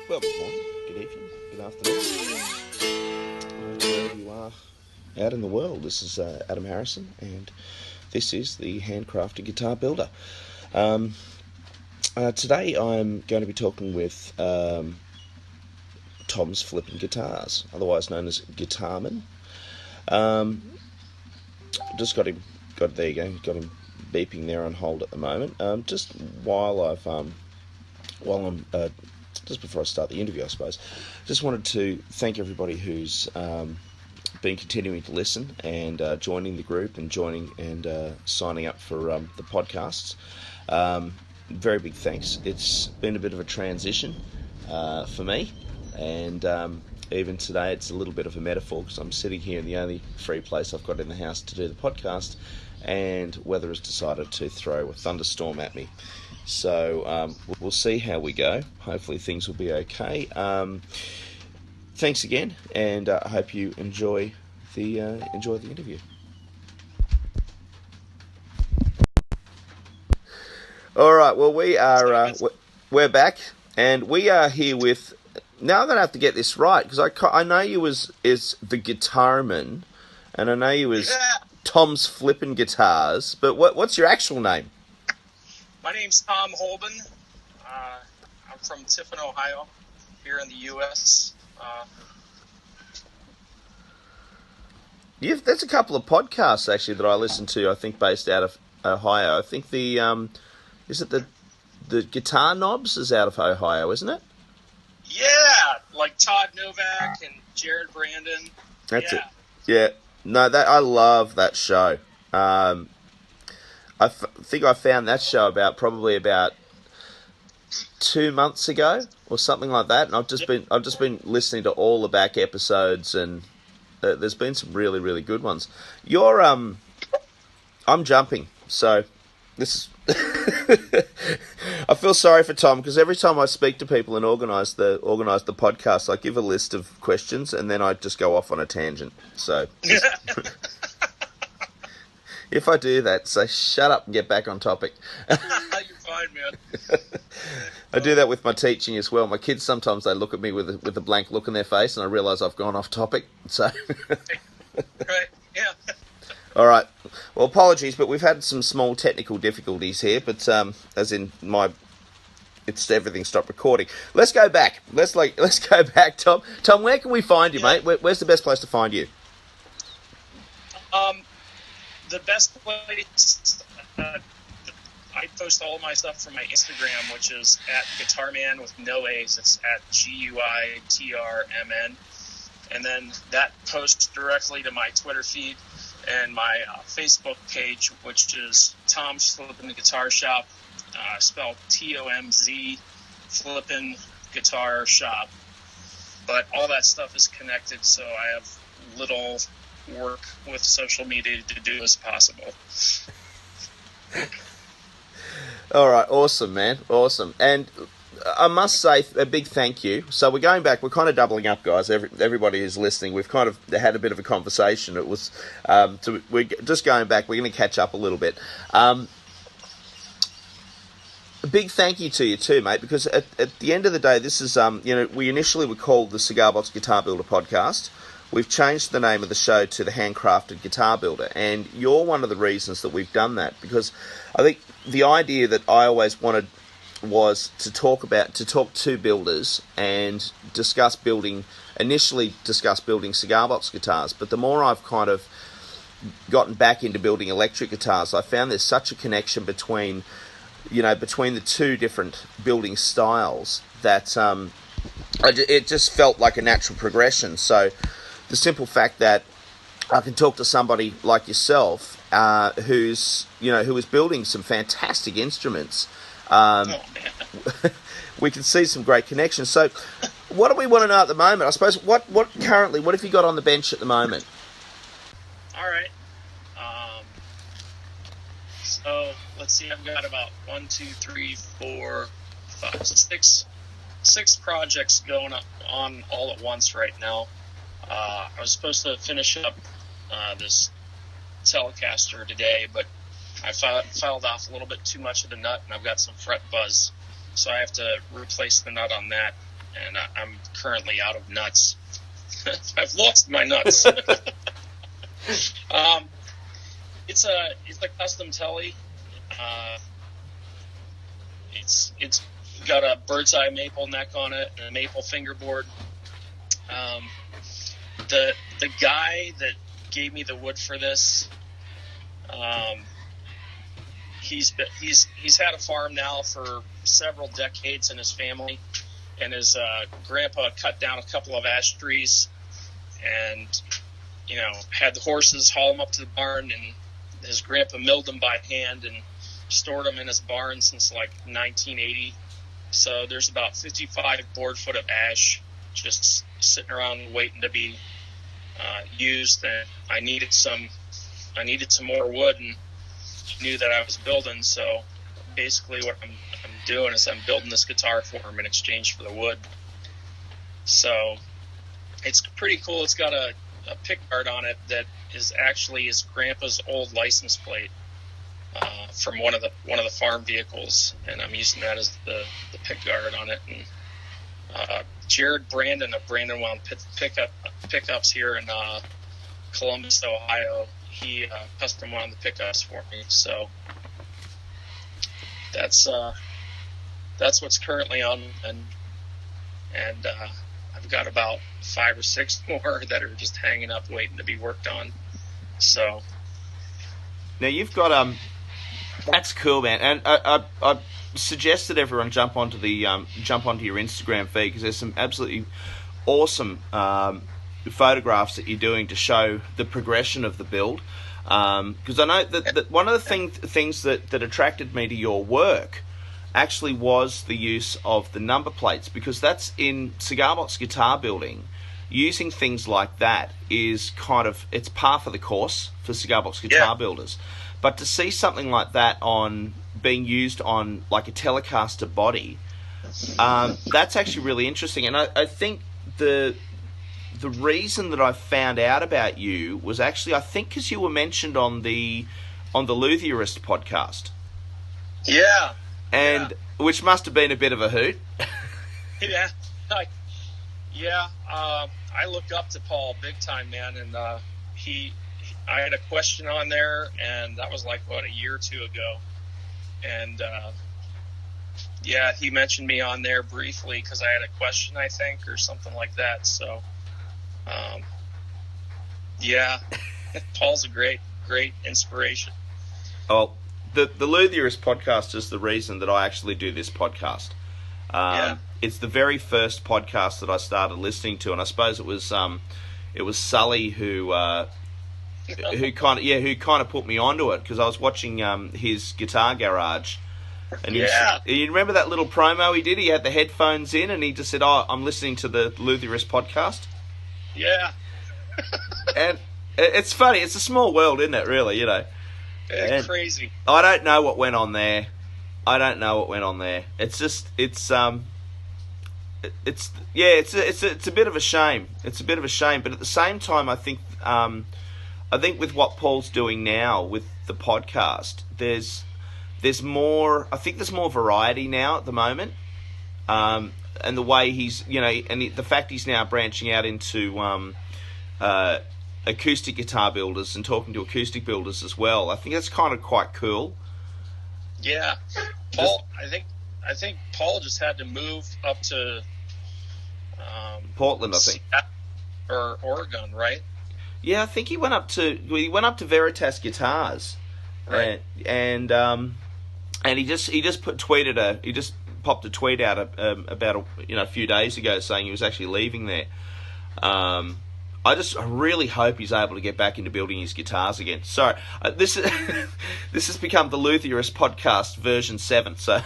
Well, good morning, good evening, good afternoon, wherever you are out in the world. This is Adam Harrison, and this is the Handcrafted Guitar Builder. Today I'm going to be talking with Tom's Flippin' Guitars, otherwise known as Guitarman. Just got him beeping there on hold at the moment. Just before I start the interview, I suppose, just wanted to thank everybody who's been continuing to listen and joining the group and signing up for the podcasts. Very big thanks. It's been a bit of a transition for me, and even today it's a little bit of a metaphor because I'm sitting here in the only free place I've got in the house to do the podcast, and weather has decided to throw a thunderstorm at me. So we'll see how we go. Hopefully things will be okay. Thanks again, and I hope you enjoy the interview. All right. Well, we're back, and we are here with. Now I'm gonna have to get this right because I know you is the Guitarman, and I know you as Tom's Flippin' Guitars. But what's your actual name? My name's Tom Holden. I'm from Tiffin, Ohio, here in the U.S. There's a couple of podcasts actually that I listen to. I think based out of Ohio. I think the Guitar Knobs is out of Ohio, isn't it? Yeah, like Todd Novak and Jared Brandon. That's it. Yeah. No, I love that show. I think I found that show probably about 2 months ago or something like that, and I've just been listening to all the back episodes, and there's been some really, really good ones. I'm jumping, so this is I feel sorry for Tom because every time I speak to people and organise the podcast, I give a list of questions and then I just go off on a tangent. So if I do that, say shut up and get back on topic. You're fine, man. I do that with my teaching as well. My kids sometimes they look at me with a blank look in their face, and I realise I've gone off topic. So, right, yeah. All right. Well, apologies, but we've had some small technical difficulties here. But everything stopped recording. Let's go back. Let's go back, Tom. Tom, where can we find you, mate? Where's the best place to find you? The best place, I post all of my stuff from my Instagram, which is at Guitarman with no A's. It's at GUITRMN. And then that posts directly to my Twitter feed and my Facebook page, which is Tomzflippinguitarshop, spelled Tomz, Flippin' Guitar Shop. But all that stuff is connected, so I have little work with social media to do as possible. All right, awesome, man, awesome. And I must say a big thank you. So we're going back. We're kind of doubling up, guys. Everybody who's listening, we've kind of had a bit of a conversation. It was we're just going back. We're going to catch up a little bit. A big thank you to you too, mate, because at the end of the day, this is we initially were called the Cigar Box Guitar Builder Podcast. We've changed the name of the show to the Handcrafted Guitar Builder, and you're one of the reasons that we've done that, because I think the idea that I always wanted was to talk to builders and initially discuss building cigar box guitars, but the more I've kind of gotten back into building electric guitars, I found there's such a connection between the two different building styles that it just felt like a natural progression. So the simple fact that I can talk to somebody like yourself who is building some fantastic instruments. We can see some great connections. So, what do we want to know at the moment? I suppose what have you got on the bench at the moment? All right. So let's see. I've got about 1, 2, 3, 4, 5, 6 projects going on all at once right now. I was supposed to finish up this Telecaster today, but I filed off a little bit too much of the nut, and I've got some fret buzz, so I have to replace the nut on that, and I'm currently out of nuts. I've lost my nuts. It's a custom telly. It's got a bird's eye maple neck on it and a maple fingerboard. The guy that gave me the wood for this, he's had a farm now for several decades in his family, and his grandpa cut down a couple of ash trees, and had the horses haul them up to the barn, and his grandpa milled them by hand and stored them in his barn since like 1980. So there's about 55 board foot of ash just sitting around waiting to be used, and I needed some more wood, and knew that I was building. So basically what I'm doing is I'm building this guitar for him in exchange for the wood. So it's pretty cool. It's got a pickguard on it that is actually his grandpa's old license plate from one of the farm vehicles, and I'm using that as the pickguard on it. And Jared Brandon of Brandon Wound Pickups here in Columbus, Ohio, he custom wound the pickups for me. So that's what's currently on, and I've got about 5 or 6 more that are just hanging up waiting to be worked on. So now you've got that's cool, man. And I suggest that everyone jump onto your Instagram feed, because there's some absolutely awesome photographs that you're doing to show the progression of the build. Because I know that one of the things that attracted me to your work actually was the use of the number plates, because that's in cigar box guitar building. Using things like that is it's par for the course for cigar box guitar builders. But to see something like that being used on like a Telecaster body, that's actually really interesting. And I think the reason that I found out about you was actually, I think, because you were mentioned on the Luthierist podcast. Yeah. And which must have been a bit of a hoot. I look up to Paul big time, man, and I had a question on there, and that was like a year or two ago, and he mentioned me on there briefly because I had a question, I think, or something like that. So Paul's a great inspiration. Oh, the Luthierist podcast is the reason that I actually do this podcast. It's the very first podcast that I started listening to, and I suppose it was Sully who kind of put me onto it, because I was watching his Guitar Garage, and you remember that little promo he did? He had the headphones in, and he just said, "Oh, I'm listening to the Luthierist podcast." Yeah. And it's funny. It's a small world, isn't it? Really, It's crazy. I don't know what went on there. It's just it's a bit of a shame. It's a bit of a shame, but at the same time, I think with what Paul's doing now with the podcast, there's more. I think there's more variety now at the moment, and the way he's the fact he's now branching out into acoustic guitar builders and talking to acoustic builders as well. I think that's kind of quite cool. Yeah, Paul. I think Paul just had to move up to Portland, I think, or Oregon, right? Yeah, I think he went up to Veritas Guitars, right? And he just popped a tweet out about a few days ago saying he was actually leaving there. I really hope he's able to get back into building his guitars again. Sorry, this this has become the Luthierist podcast version 7. So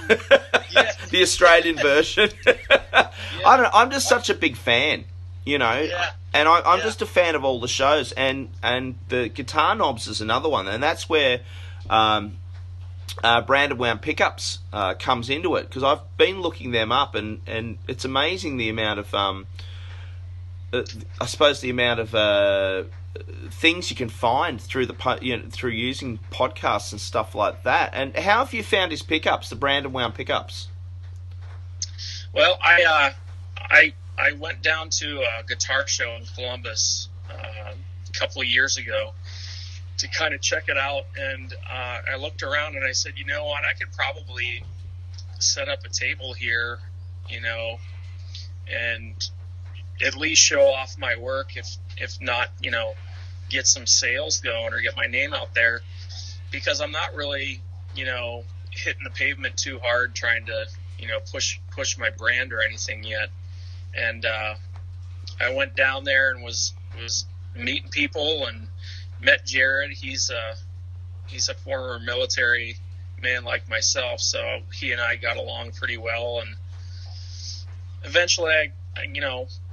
Yeah. the Australian version. Yeah. I don't know. I'm just such a big fan, Yeah. and I'm Yeah. just a fan of all the shows, and the Guitar Knobs is another one, and that's where Branded Wound Pickups comes into it, because I've been looking them up, and it's amazing the amount of I suppose the amount of things you can find through through using podcasts and stuff like that. And how have you found his pickups, the Branded Wound pickups? Well, I went down to a guitar show in Columbus a couple of years ago to kind of check it out, and I looked around and I said, you know what, I could probably set up a table here, and at least show off my work, if not, get some sales going or get my name out there, because I'm not really, hitting the pavement too hard trying to, push my brand or anything yet. And I went down there and was meeting people and met Jared. He's a former military man like myself, so he and I got along pretty well. And eventually I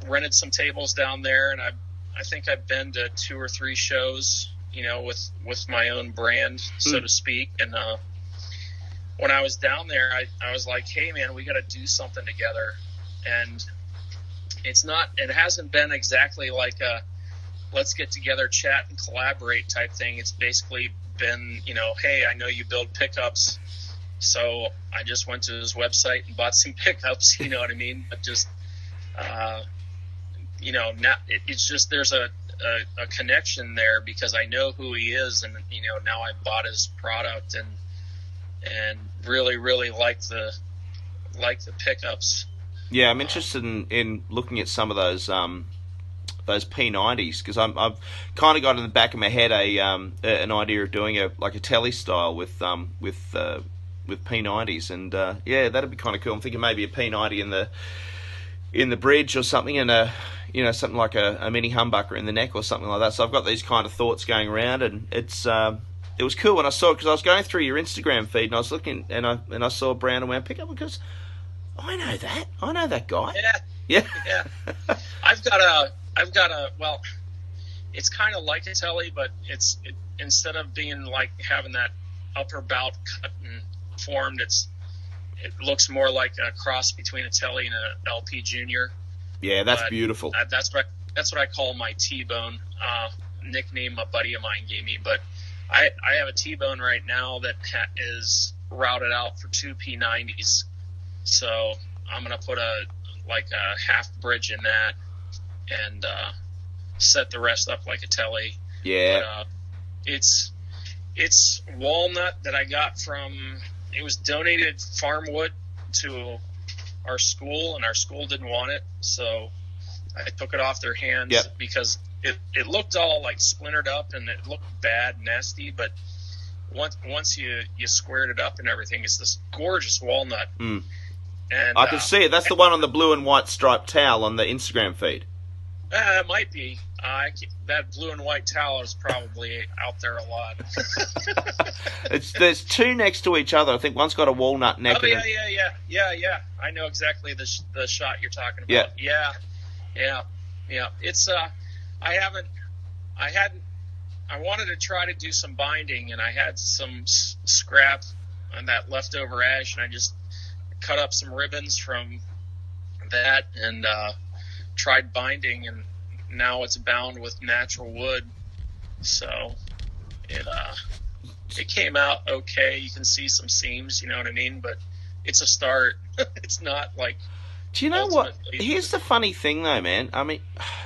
rented some tables down there, and I think I've been to 2 or 3 shows, with my own brand, so to speak. And when I was down there, I was like, hey man, we got to do something together. And it hasn't been exactly like a let's get together, chat and collaborate type thing. It's basically been, hey, I know you build pickups, so I just went to his website and bought some pickups, you know what I mean? But just, now it's just there's a connection there because I know who he is, and now I bought his product and really really like the pickups. Yeah, I'm interested in looking at some of those P90s, because I've kind of got in the back of my head an idea of doing a telly style with P90s, and yeah, that'd be kind of cool. I'm thinking maybe a P90 in the bridge or something, and something like a mini humbucker in the neck or something like that. So I've got these kind of thoughts going around, and it was cool when I saw it, because I was going through your Instagram feed and I was looking, and I saw Brown and Wound Pickup, because I know that guy. Yeah. I've got a well, it's kind of like a telly, but instead of being like having that upper bout cut and formed, it looks more like a cross between a telly and an LP Junior. Yeah, that's beautiful. That's what I call my T-bone, nickname a buddy of mine gave me. But I have a T-bone right now that is routed out for 2 P90s. So I'm gonna put a half bridge in that and set the rest up like a telly. Yeah. But, it's walnut that I got from. It was donated farm wood to our school, and our school didn't want it, so I took it off their hands. Yep. Because it looked all like splintered up and it looked bad, nasty. But once you squared it up and everything, it's this gorgeous walnut. Mm. And I can see it. That's the one on the blue and white striped towel on the Instagram feed. It might be. That blue and white towel is probably out there a lot. There's 2 next to each other. I think one's got a walnut neck. Oh yeah. I know exactly the shot you're talking about. Yeah. It's I wanted to try to do some binding, and I had some scrap on that leftover ash, and I just cut up some ribbons from that and tried binding, and now it's bound with natural wood. So it came out okay. You can see some seams, you know what I mean? But it's a start. It's not like. Do you know what? Here's the funny thing, though, man. I mean,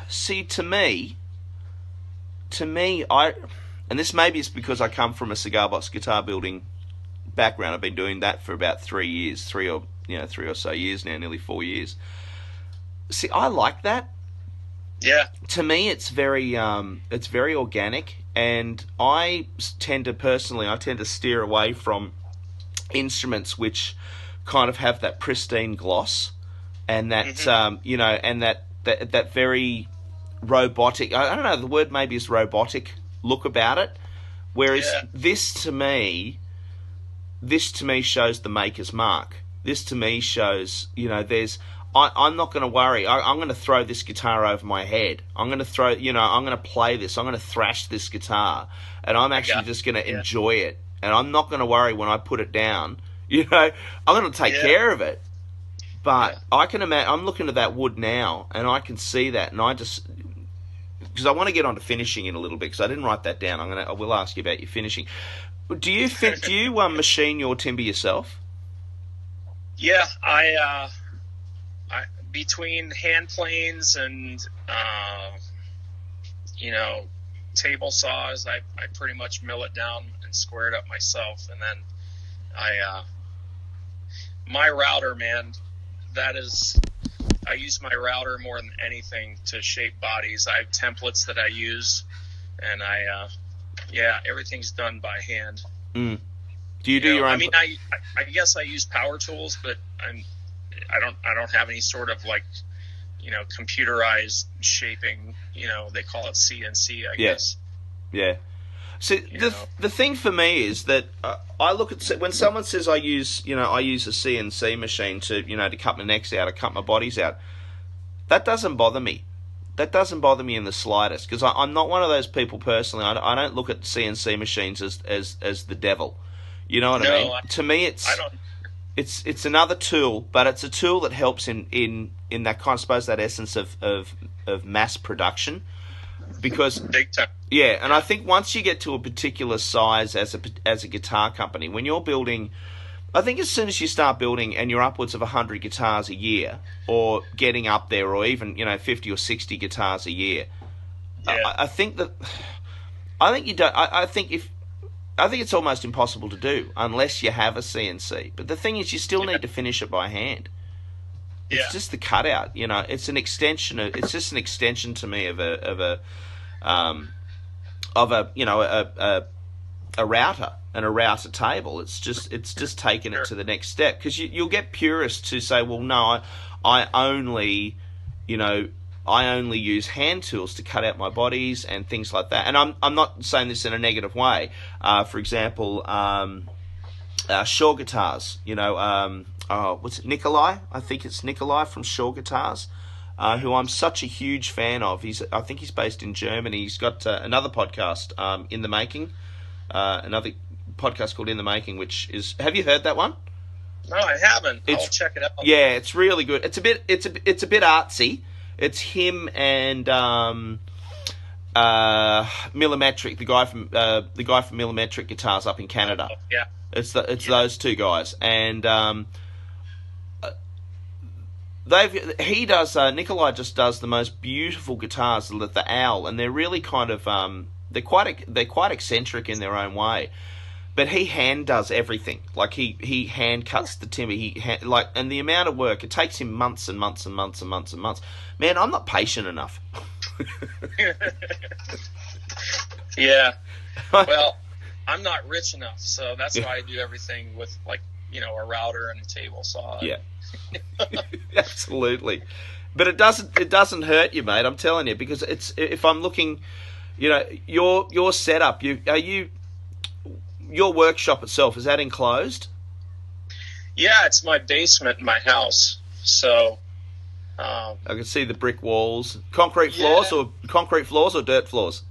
see, to me, and this maybe is because I come from a cigar box guitar building background. I've been doing that for about 3 years, 3 or so years now, nearly 4 years. See, I like that. Yeah. To me, it's very organic, and I tend to steer away from instruments which kind of have that pristine gloss, and that and that very robotic. I don't know. The word maybe is robotic look about it. Whereas this to me shows the maker's mark. This to me shows, I'm not going to worry. I'm going to throw this guitar over my head. I'm going to I'm going to play this. I'm going to thrash this guitar, and I'm actually just going to enjoy it. And I'm not going to worry when I put it down. I'm going to take care of it. But I can imagine, I'm looking at that wood now, and I can see that, and because I want to get on to finishing in a little bit, because I didn't write that down. I will ask you about your finishing. Do you machine your timber yourself? Yeah, I between hand planes and table saws, I pretty much mill it down and square it up myself, and then my router, man, I use my router more than anything to shape bodies. I have templates that I use, and everything's done by hand. Mm. Do you do your own? I mean, I guess I use power tools, but I don't have any sort of computerized shaping. They call it CNC, I guess. Yeah. So the thing for me is that I look at when someone says I use a CNC machine to cut my necks out or cut my bodies out. That doesn't bother me. That doesn't bother me in the slightest, because I'm not one of those people personally. I don't look at CNC machines as the devil. You know what I mean? To me, it's another tool, but it's a tool that helps in that kind of, I suppose, that essence of mass production. Because big time. Yeah, and I think once you get to a particular size as a guitar company, when you're building, I think as soon as you start building and you're upwards of 100 guitars a year, or getting up there, or even 50 or 60 guitars a year, I think it's almost impossible to do unless you have a CNC. But the thing is, you still need to finish it by hand. It's just the cutout, It's an extension. It's just an extension to me of a router and a router table. It's just taking it to the next step, because you'll get purists who say, well, no, I only use hand tools to cut out my bodies and things like that. And I'm not saying this in a negative way. For example, Shaw guitars, what's it, Nikolai? I think it's Nikolai from Shaw Guitars, who I'm such a huge fan of. I think he's based in Germany. He's got another podcast, In the Making, another podcast called In the Making, which is, have you heard that one? No, I haven't. I'll check it out. Yeah, it's really good. It's a bit artsy. It's him and Millimetric, the guy from Millimetric Guitars up in Canada. Yeah. It's those two guys, and Nikolai just does the most beautiful guitars, the Owl, and they're really kind of they're quite eccentric in their own way. But he hand does everything. Like he hand cuts the timber. And the amount of work, it takes him months and months and months and months and months. Man, I'm not patient enough. Yeah. Well, I'm not rich enough, so that's why I do everything with a router and a table saw. Yeah. Absolutely. But it doesn't hurt you, mate. I'm telling you, because if I'm looking, your setup, your workshop itself, is that enclosed? Yeah, it's my basement in my house. So I can see the brick walls, concrete floors or dirt floors.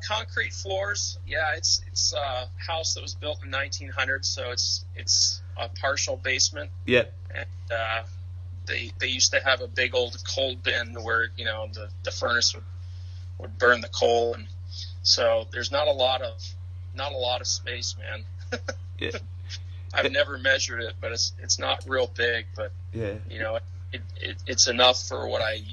Concrete floors. Yeah, it's a house that was built in 1900, so it's a partial basement. Yep. And they used to have a big old coal bin where the furnace would burn the coal, and so there's not a lot of space, man. Yeah. I've never measured it, but it's not real big, but it's enough for what I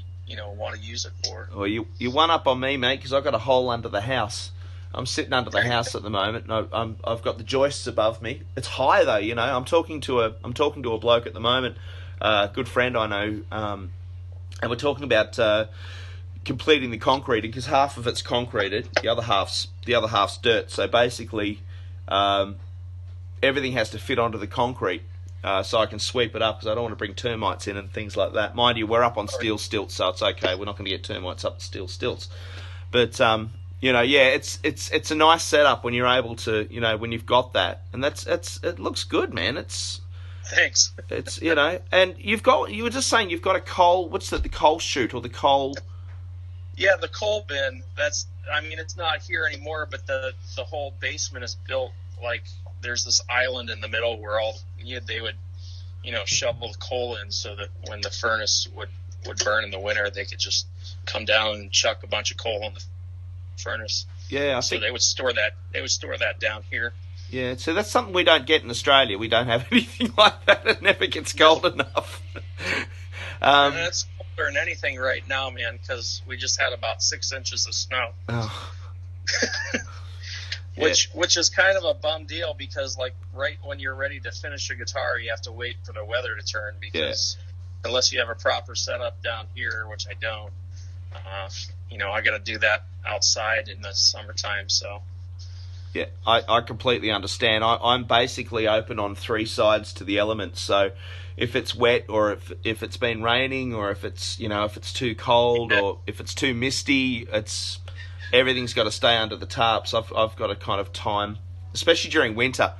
want to use it for. Well, you one up on me, mate, because I've got a hole under the house. I'm sitting under the house at the moment, and I've got the joists above me. It's high though, I'm talking to a bloke at the moment, a good friend I know, and we're talking about completing the concreting, because half of it's concreted, the other half's dirt. So basically, everything has to fit onto the concrete so I can sweep it up because I don't want to bring termites in and things like that. Mind you, we're up on steel stilts, so it's okay. We're not going to get termites up the steel stilts. But it's a nice setup when you're able to, when you've got that, and it looks good, man. Thanks. It's and you were just saying you've got a coal. What's that? The coal chute or the coal? Yeah, the coal bin. It's not here anymore, but the whole basement is built like there's this island in the middle where they would, shovel the coal in so that when the furnace would burn in the winter, they could just come down and chuck a bunch of coal in the furnace. Yeah, so they would store that. They would store that down here. Yeah, so that's something we don't get in Australia. We don't have anything like that. It never gets cold enough. It's colder than anything right now, man, because we just had about 6 inches of snow. Oh. Which is kind of a bum deal because, like, right when you're ready to finish a guitar, you have to wait for the weather to turn because unless you have a proper setup down here, which I don't, I got to do that outside in the summertime, so... Yeah, I completely understand. I'm basically open on 3 sides to the elements. So if it's wet or if it's been raining or if it's if it's too cold or if it's too misty, everything's got to stay under the tarp. So I've got to kind of time, especially during winter.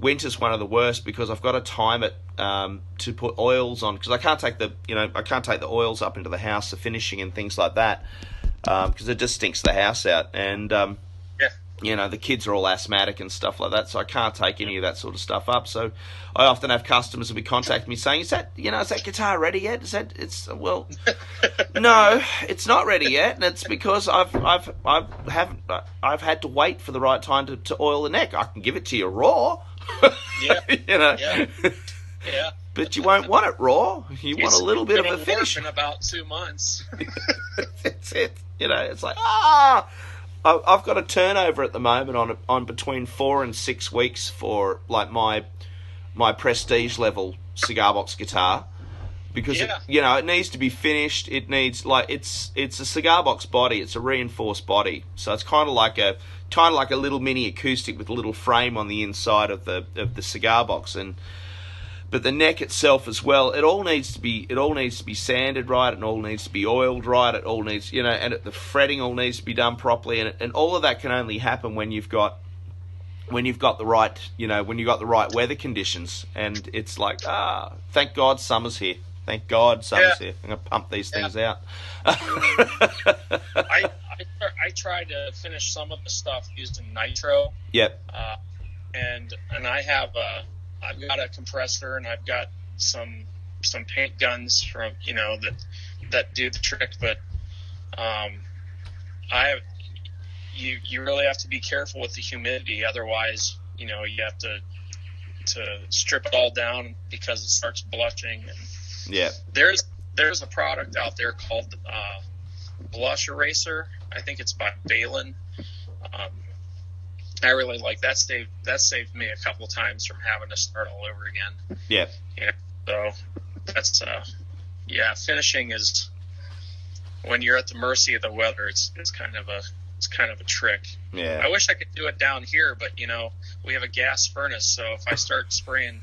Winter's one of the worst because I've got to time it to put oils on because I can't take the oils up into the house for finishing and things like that because it just stinks the house out and. The kids are all asthmatic and stuff like that, so I can't take any of that sort of stuff up. So I often have customers who be contacting me saying, is that guitar ready yet? No, it's not ready yet, and it's because I've had to wait for the right time to oil the neck. I can give it to you raw. Yeah. Yeah. But you won't want it raw. You want a little bit of a finish. In about 2 months. That's it. It's like, I've got a turnover at the moment on between 4 and 6 weeks for like my prestige level cigar box guitar because it needs to be finished. It needs it's a cigar box body. It's a reinforced body, so it's kind of like a little mini acoustic with a little frame on the inside of the cigar box But the neck itself as well, it all needs to be sanded right, it all needs to be oiled right, it all needs, and the fretting all needs to be done properly, and all of that can only happen when you've got the right weather conditions, and it's like thank God summer's here. Thank God summer's here. I'm gonna pump these things out. I tried to finish some of the stuff using nitro. Yep. And I've got a compressor and I've got some paint guns from that do the trick, but you really have to be careful with the humidity, otherwise you have to strip it all down because it starts blushing. And there's a product out there called Blush Eraser. I think it's by Balin. I really like that. Saved me a couple times from having to start all over again. Yeah. So that's finishing is when you're at the mercy of the weather. It's kind of a trick. Yeah. I wish I could do it down here, but we have a gas furnace, so if I start spraying,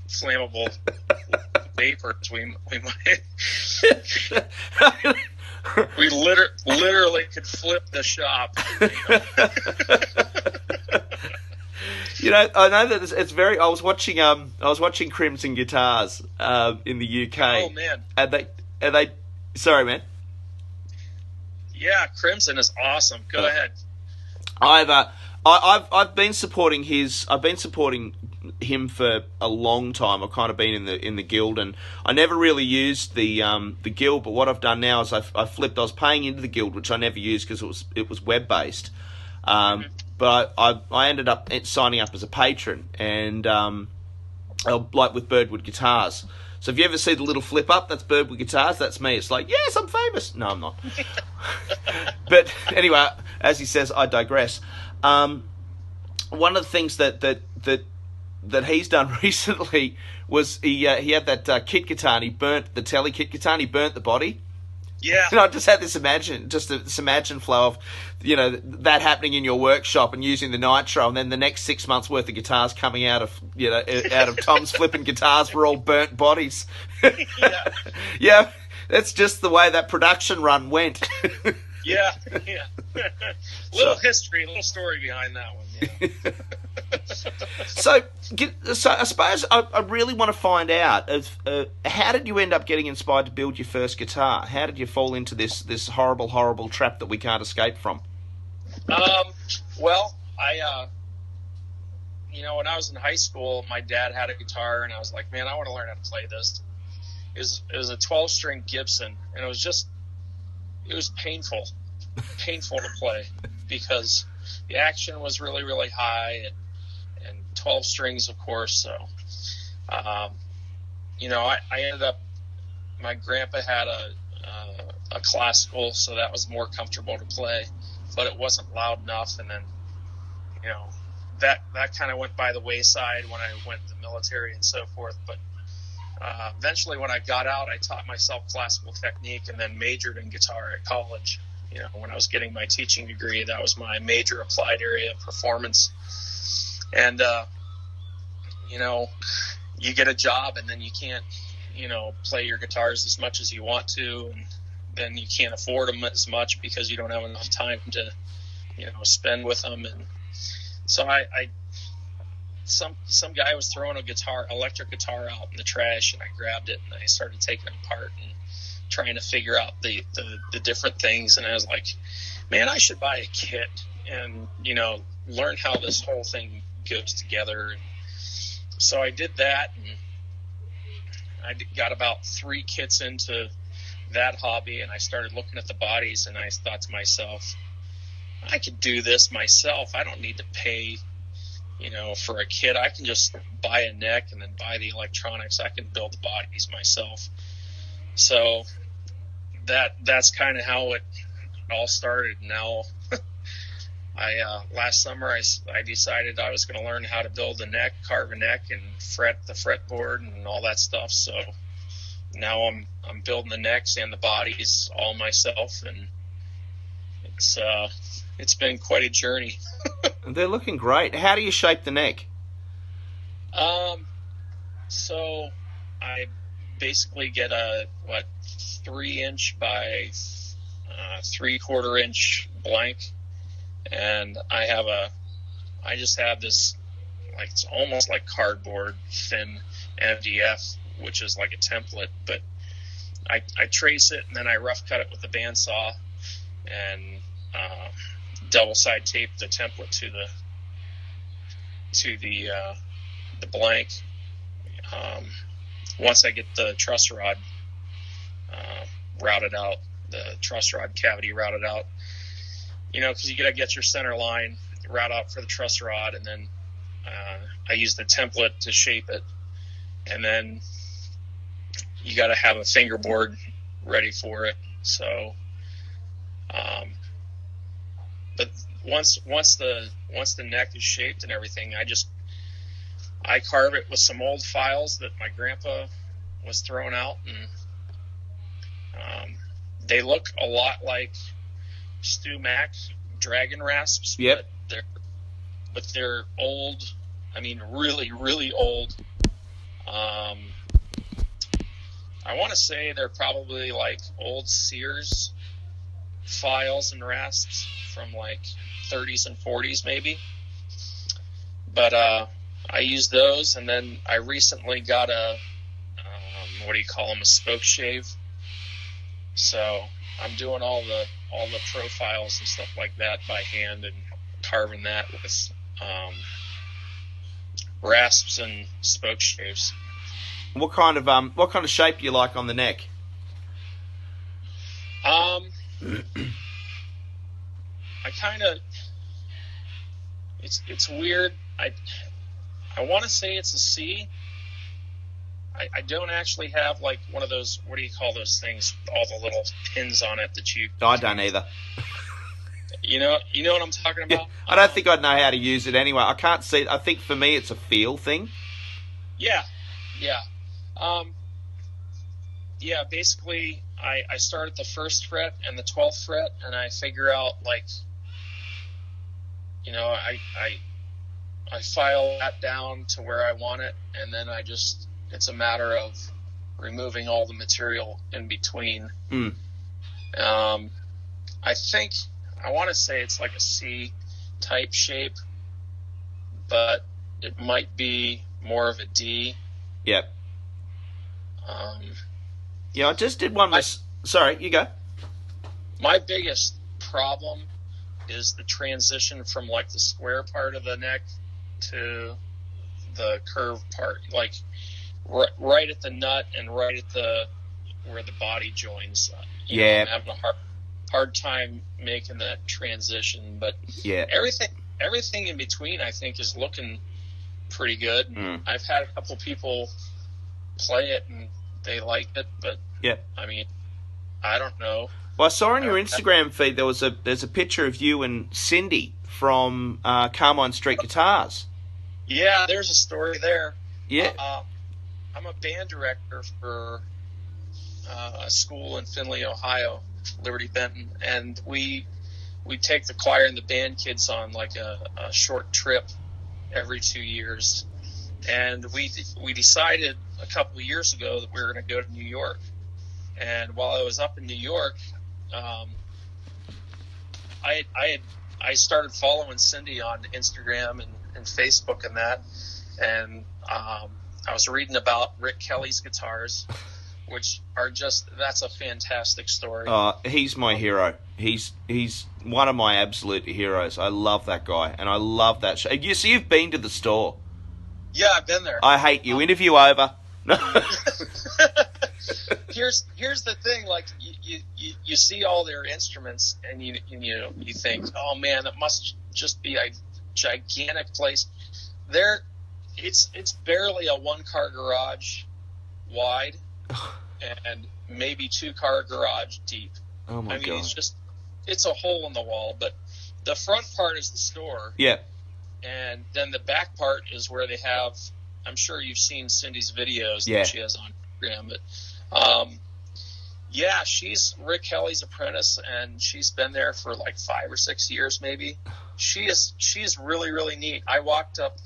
flammable vapors, we might. We literally could flip the shop. I know that it's very. I was watching Crimson Guitars in the UK. Oh man! And they. Sorry, man. Yeah, Crimson is awesome. Go ahead. I've been supporting him for a long time. I've kind of been in the guild, and I never really used the guild. But what I've done now is I was paying into the guild, which I never used because it was web based. But I ended up signing up as a patron, and like with Birdwood Guitars. So if you ever see the little flip up, that's Birdwood Guitars. That's me. It's like, yes, I'm famous. No, I'm not. But anyway, as he says, I digress. One of the things that he's done recently was he had that kit guitar and he burnt the Tele kit guitar and he burnt the body. Yeah. And I just had this imagine flow of, that happening in your workshop and using the nitro, and then the next 6 months worth of guitars coming out of Tom's Flipping Guitars for all burnt bodies. Yeah. Yeah, that's just the way that production run went. Yeah. Little history, little story behind that one. Yeah. So I suppose I really want to find out how did you end up getting inspired to build your first guitar? How did you fall into this horrible trap that we can't escape from? Well, I when I was in high school, my dad had a guitar, and I was like, man, I want to learn how to play this. It was a 12-string Gibson, and it was painful to play because the action was really, really high, and 12 strings, of course. So, I ended up, my grandpa had a classical, so that was more comfortable to play, but it wasn't loud enough. And then, that kind of went by the wayside when I went to the military and so forth. But eventually when I got out, I taught myself classical technique and then majored in guitar at college. When I was getting my teaching degree, that was my major applied area of performance. And, you get a job and then you can't, play your guitars as much as you want to. And then you can't afford them as much because you don't have enough time to, spend with them. And so some guy was throwing electric guitar out in the trash, and I grabbed it and I started taking it apart and trying to figure out the different things. And I was like, man, I should buy a kit and, learn how this whole thing goes together. And so I did that, and I got about 3 kits into that hobby, and I started looking at the bodies, and I thought to myself, I could do this myself. I don't need to pay, for a kit. I can just buy a neck and then buy the electronics. I can build the bodies myself. So that's kind of how it all started. Now, last summer I decided I was going to learn how to build a neck, carve a neck, and fret the fretboard and all that stuff. So now I'm building the necks and the bodies all myself, and it's been quite a journey. They're looking great. How do you shape the neck? So I basically get a 3-inch by 3/4 inch blank, and I just have this, like, it's almost like cardboard thin MDF, which is like a template, but I trace it and then I rough cut it with a bandsaw and double side tape the template to the blank. Once I get the truss rod routed out, the truss rod cavity routed out, because you gotta get your center line route out for the truss rod, and then I use the template to shape it, and then you gotta have a fingerboard ready for it. So, but once the neck is shaped and everything, I carve it with some old files that my grandpa was throwing out, and they look a lot like Stu Mac Dragon Rasps. Yep. But they're old. I mean, really, really old. I want to say they're probably like old Sears files and rasps from like 30s and 40s maybe. But I use those, and then I recently got a a spoke shave. So I'm doing all the profiles and stuff like that by hand and carving that with rasps and spoke shaves. What kind of shape do you like on the neck? It's weird. I want to say it's a C. I don't actually have like one of those, what do you call those things, all the little pins on it that you... I don't either. You know what I'm talking about? Yeah, I don't think I'd know how to use it anyway. I can't see it. I think for me it's a feel thing. Yeah. Basically, I start at the 1st fret and the 12th fret, and I figure out, like, you know, I file that down to where I want it, and then it's a matter of removing all the material in between. I think, I want to say it's like a C type shape, but it might be more of a D. Yep. Yeah, I just did one. Sorry, you go. My biggest problem is the transition from, like, the square part of the neck to the curved part, like right at the nut and right at where the body joins. I'm having a hard time making that transition, but everything in between, I think, is looking pretty good. I've had a couple people play it and they like it, but I mean, I don't know. Well, I saw on your Instagram feed there's a picture of you and Cindy from Carmine Street Guitars. Yeah, there's a story there. Yeah. I'm a band director for a school in Findlay, Ohio, Liberty Benton, and we take the choir and the band kids on, like, a short trip every 2 years. And we decided a couple of years ago that we were going to go to New York. And while I was up in New York, I started following Cindy on Instagram and Facebook and that, and I was reading about Rick Kelly's guitars, which are that's a fantastic story. He's my hero. He's one of my absolute heroes. I love that guy, and I love that show. You've been to the store. Yeah, I've been there. I hate you. Interview over. Here's the thing, like, you see all their instruments and you think, oh man, that must just be a gigantic place. It's barely a 1-car garage wide and maybe 2-car garage deep. Oh my God. It's a hole in the wall, but the front part is the store. Yeah. And then the back part is where they have, I'm sure you've seen Cindy's videos that she has on Instagram, but she's Rick Kelly's apprentice, and she's been there for like 5 or 6 years maybe. She's really, really neat. I walked up,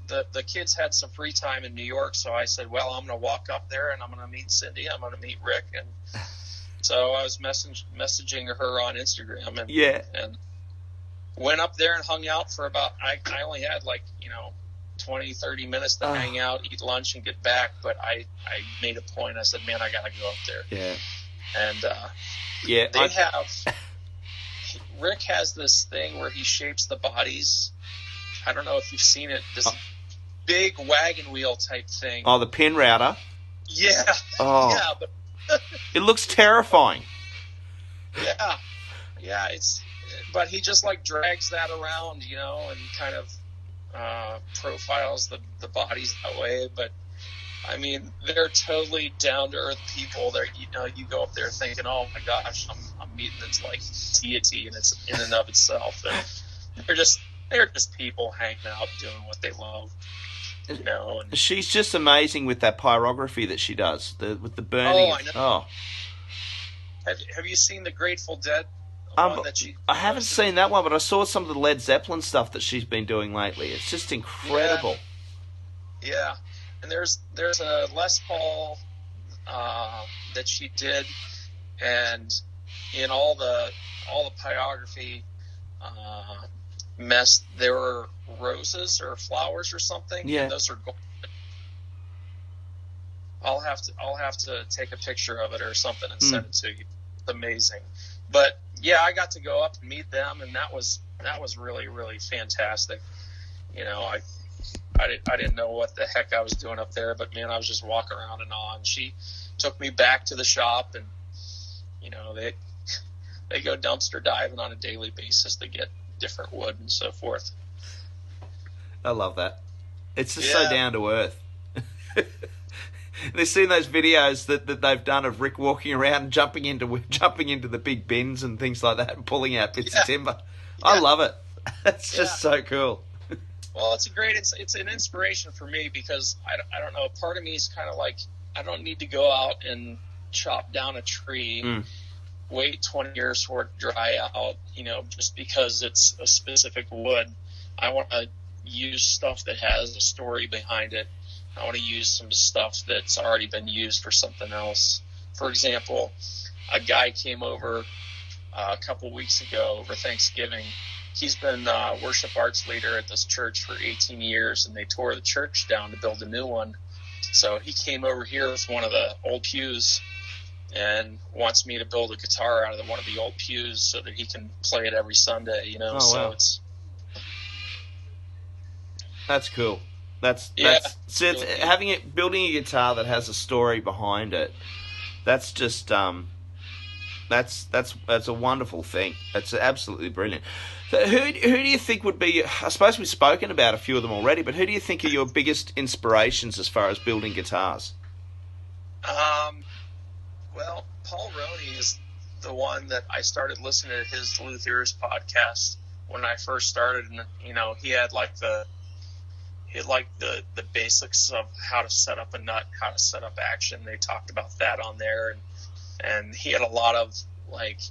the kids had some free time in New York, so I said, well, I'm going to walk up there and I'm going to meet Cindy, I'm going to meet Rick, and so I was messaging her on Instagram, and went up there and hung out for about, I only had 20, 30 minutes to hang out, eat lunch, and get back. But I made a point. I said, man, I got to go up there. Yeah. And Rick has this thing where he shapes the bodies. I don't know if you've seen it. This big wagon wheel type thing. Oh, the pin router. Yeah. Oh. Yeah, but it looks terrifying. Yeah. Yeah, but he just drags that around, and kind of profiles the bodies that way. But I mean, they're totally down to earth people. They're, you go up there thinking, oh my gosh, I'm meeting this deity, and it's in and of itself. And they're just people hanging out doing what they love. And she's just amazing with that pyrography that she does, with the burning. Oh, I know. Oh. Have you seen the Grateful Dead? I haven't seen that one, but I saw some of the Led Zeppelin stuff that she's been doing lately. It's just incredible. Yeah. And there's a Les Paul that she did, and in all the pyrography mess, there were roses or flowers or something. Yeah. And those are gold. I'll have to take a picture of it or something and send it to you. It's amazing. But yeah, I got to go up and meet them, and that was really, really fantastic. I didn't know what the heck I was doing up there, but man, I was just walking around and on. She took me back to the shop, and they go dumpster diving on a daily basis to get different wood and so forth. I love that. It's just so down to earth. They've seen those videos that they've done of Rick walking around and jumping into the big bins and things like that and pulling out bits of timber. Yeah. I love it. It's just so cool. Well, it's an inspiration for me, because I don't know, part of me is kind of like, I don't need to go out and chop down a tree, wait 20 years for it to dry out, just because it's a specific wood. I want to use stuff that has a story behind it. I want to use some stuff that's already been used for something else. For example, a guy came over a couple weeks ago over Thanksgiving. He's been worship arts leader at this church for 18 years, and they tore the church down to build a new one. So he came over here with one of the old pews and wants me to build a guitar out of one of the old pews so that he can play it every Sunday, Oh, so wow. That's cool. That's building a guitar that has a story behind it. That's just that's a wonderful thing. That's absolutely brilliant. So who do you think would be? I suppose we've spoken about a few of them already, but who do you think are your biggest inspirations as far as building guitars? Well, Paul Roney is the one that I started listening to his Luther's podcast when I first started, and he had the basics of how to set up a nut, how to set up action. They talked about that on there, and he had a lot of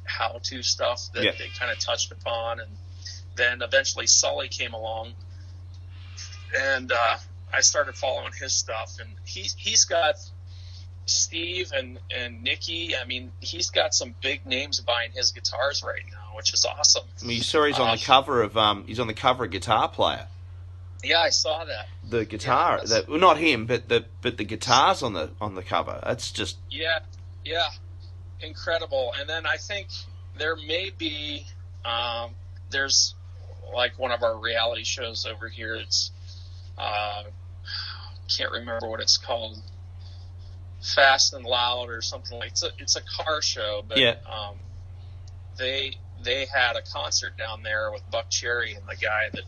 how-to stuff that they kind of touched upon. And then eventually Sully came along, and I started following his stuff. And he's got Steve and Nikki. I mean, he's got some big names buying his guitars right now, which is awesome. I mean, you saw he's on the cover of Guitar Player. Yeah, I saw that. The guitar, not him, but the guitars on the cover. That's just incredible. And then I think there may be there's one of our reality shows over here. It's can't remember what it's called, Fast and Loud or something like. It's a car show, but they had a concert down there with Buck Cherry and the guy that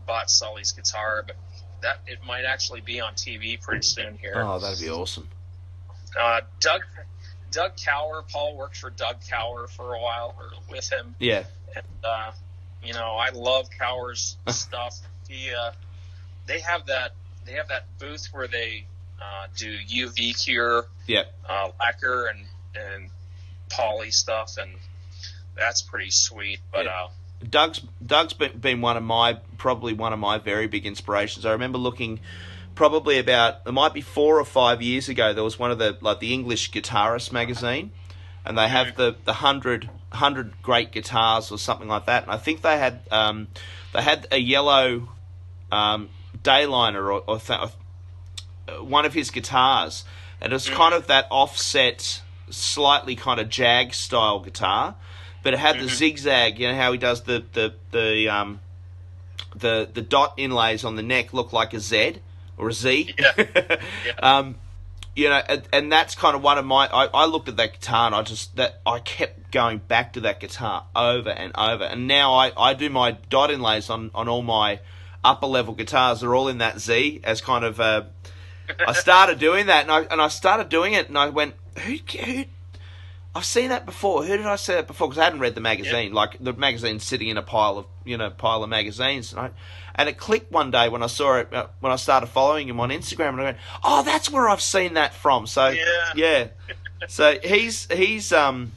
bought Sully's guitar, but that it might actually be on TV pretty soon here. Oh, that'd be awesome. Doug Cower, Paul worked for Doug Cower for a while, or with him. Yeah. And I love Cower's stuff. They have that booth where they do UV cure, lacquer and poly stuff, and that's pretty sweet. But Doug's been probably one of my very big inspirations. I remember looking probably it might be 4 or 5 years ago. There was one of the English Guitarist magazine, and they have the 100 great guitars or something like that. And I think they had a yellow Dayliner or one of his guitars, and it was kind of that offset, slightly kind of Jag style guitar. But it had the zigzag, how he does the dot inlays on the neck look like a Z or a Z. And that's kind of one of my. I looked at that guitar and I kept going back to that guitar over and over. And now I do my dot inlays on all my upper level guitars. They're all in that Z as kind of. I started doing that and I started doing it and I went, who I've seen that before. Who did I see that before? Because I hadn't read the magazine. The magazine's sitting in a pile of magazines, and it clicked one day when I saw it when I started following him on Instagram, and I went, "Oh, that's where I've seen that from." So so he's been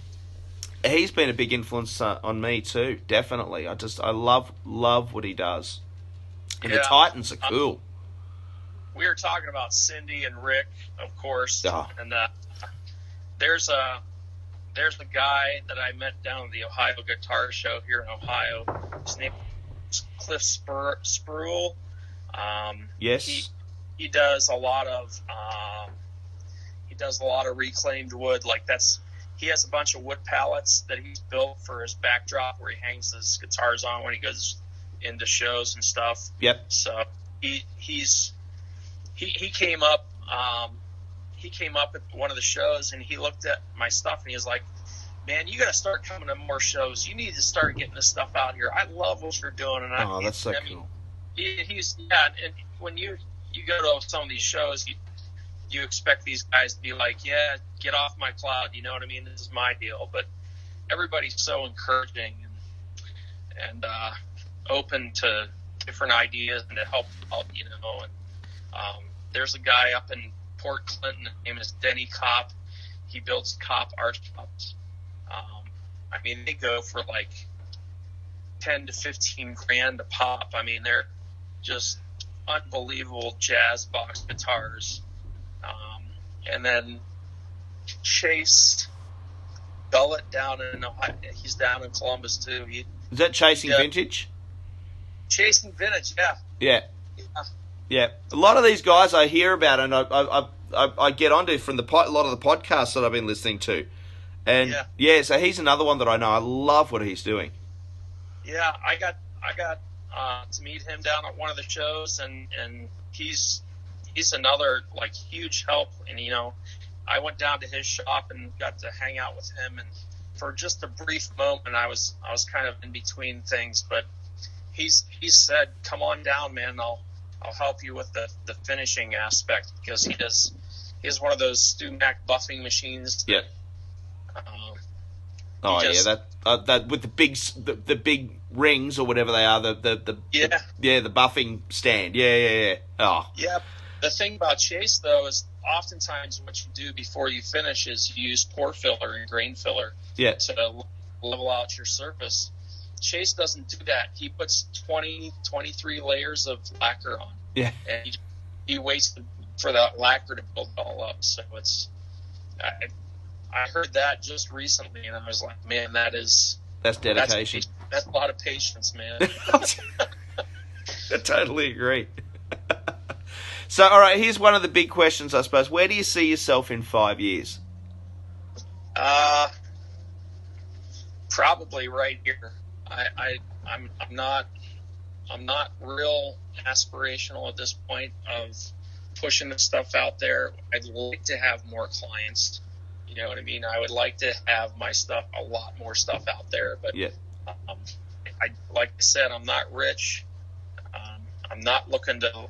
a big influence on me too. Definitely, I love what he does, and the Titans are cool. We were talking about Cindy and Rick, of course, and there's a guy that I met down at the Ohio Guitar Show here in Ohio. His name is Cliff Spruill. Yes. He does a lot of reclaimed wood. He has a bunch of wood pallets that he's built for his backdrop where he hangs his guitars on when he goes into shows and stuff. Yep. So he came up. He came up at one of the shows and he looked at my stuff and he was like, "Man, you got to start coming to more shows. You need to start getting this stuff out here. I love what you're doing." And that's so cool. And when you go to some of these shows, you expect these guys to be like, "Yeah, get off my cloud." You know what I mean? This is my deal. But everybody's so encouraging and open to different ideas and to help out. And there's a guy up in Port Clinton. His name is Denny Kopp. he builds cop art shops. I mean, they go for like 10 to 15 grand a pop. I mean, they're just unbelievable jazz box guitars. And then Chase Gullett down in Ohio, he's down in Columbus too. Is that Chasing Vintage? Chasing Vintage, yeah. Yeah. Yeah. A lot of these guys I hear about, and I get onto from a lot of the podcasts that I've been listening to. And so he's another one that I know. I love what he's doing. Yeah, I got to meet him down at one of the shows, and he's another like huge help. And I went down to his shop and got to hang out with him, and for just a brief moment, I was kind of in between things, but he said, "Come on down, man. I'll help you with the finishing aspect," because he has one of those Stu-Mac buffing machines. Yeah. That with the big rings or whatever they are, the buffing stand. Yeah. Oh. Yeah. The thing about Chase though is oftentimes what you do before you finish is you use pore filler and grain filler to level out your surface. Chase doesn't do that. He puts 23 layers of lacquer on. Yeah. And he waits for that lacquer to build it all up. So I heard that just recently, and I was like, man, that's dedication. That's a lot of patience, man. I totally agree. So, all right, here's one of the big questions, I suppose. Where do you see yourself in 5 years? Probably right here. I'm not real aspirational at this point of pushing the stuff out there. I'd like to have more clients. You know what I mean? I would like to have my stuff, a lot more stuff out there. But like I said, I'm not rich. I'm not looking to,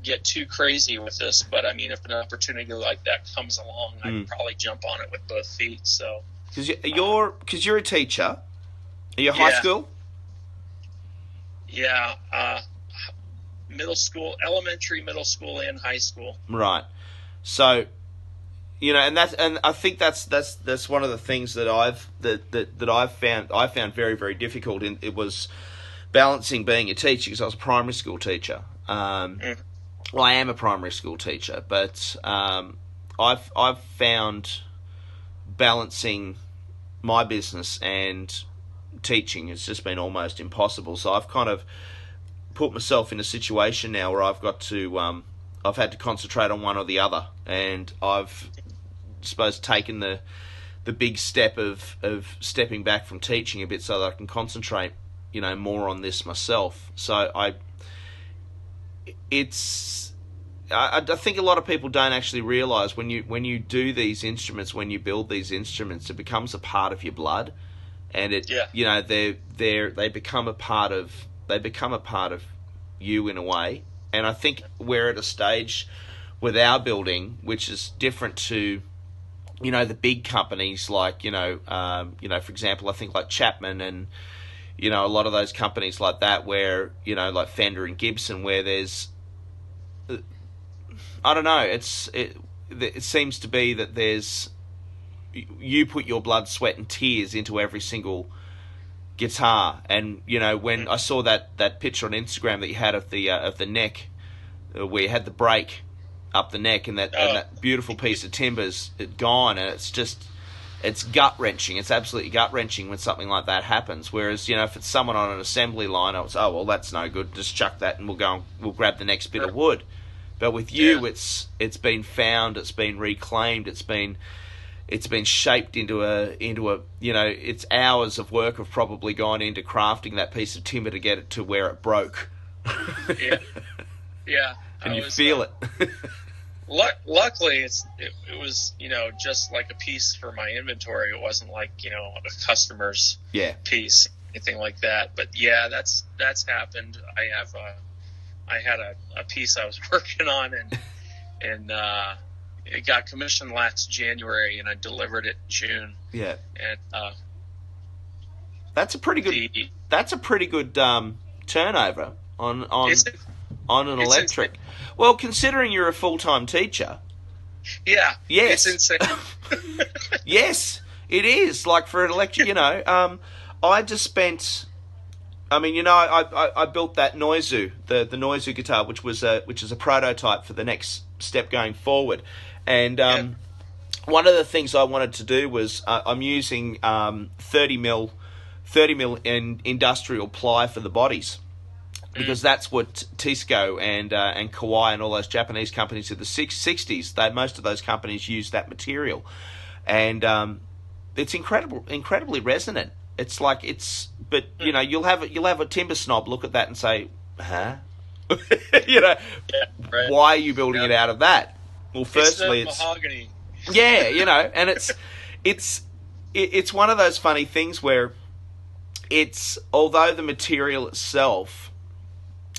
get too crazy with this. But I mean, if an opportunity like that comes along, I'd probably jump on it with both feet. So, because you're a teacher, are you high school? Yeah, middle school, elementary, middle school, and high school. Right. So, and I think that's one of the things that I found very, very difficult. It was balancing being a teacher, because I was a primary school teacher. Well, I am a primary school teacher, but I've found balancing my business and teaching has just been almost impossible. So I've kind of put myself in a situation now where I've got to I've had to concentrate on one or the other, and I've taken the big step of stepping back from teaching a bit so that I can concentrate more on this myself. So I think a lot of people don't actually realise when you do these instruments, when you build these instruments, it becomes a part of your blood, and they become a part of you in a way. And I think we're at a stage with our building which is different to the big companies like for example, I think like Chapman and a lot of those companies like that, where like Fender and Gibson, where there's I don't know, it seems to be that you put your blood, sweat and tears into every single guitar. And when I saw that picture on Instagram that you had of the neck, where you had the break up the neck, and that beautiful piece of timber's gone, and it's gut wrenching. It's absolutely gut wrenching when something like that happens. Whereas if it's someone on an assembly line, it's that's no good. Just chuck that and we'll grab the next bit of wood. But with you, it's been found, it's been reclaimed, it's been shaped into a it's hours of work have probably gone into crafting that piece of timber to get it to where it broke. Yeah. And you feel it. Luckily, it was just like a piece for my inventory. It wasn't like a customer's piece, anything like that. But yeah, that's happened. I had a piece I was working on, and it got commissioned last January, and I delivered it in June. Yeah, and that's a pretty good turnover on an electric. Well, considering you're a full-time teacher, Yeah. Yes. It's insane. Yes, it is. Like for an electric, I just spent. I mean, I built that Noizu, the Noizu guitar, which is a prototype for the next step going forward, and one of the things I wanted to do was I'm using 30 mil in industrial ply for the bodies, because that's what Tisco and Kawai and all those Japanese companies in the 60s. Most of those companies use that material, and it's incredibly resonant. It's like but you'll have a timber snob look at that and say, huh? Why are you building it out of that? Well, firstly, it's mahogany. Yeah, and it's one of those funny things where although the material itself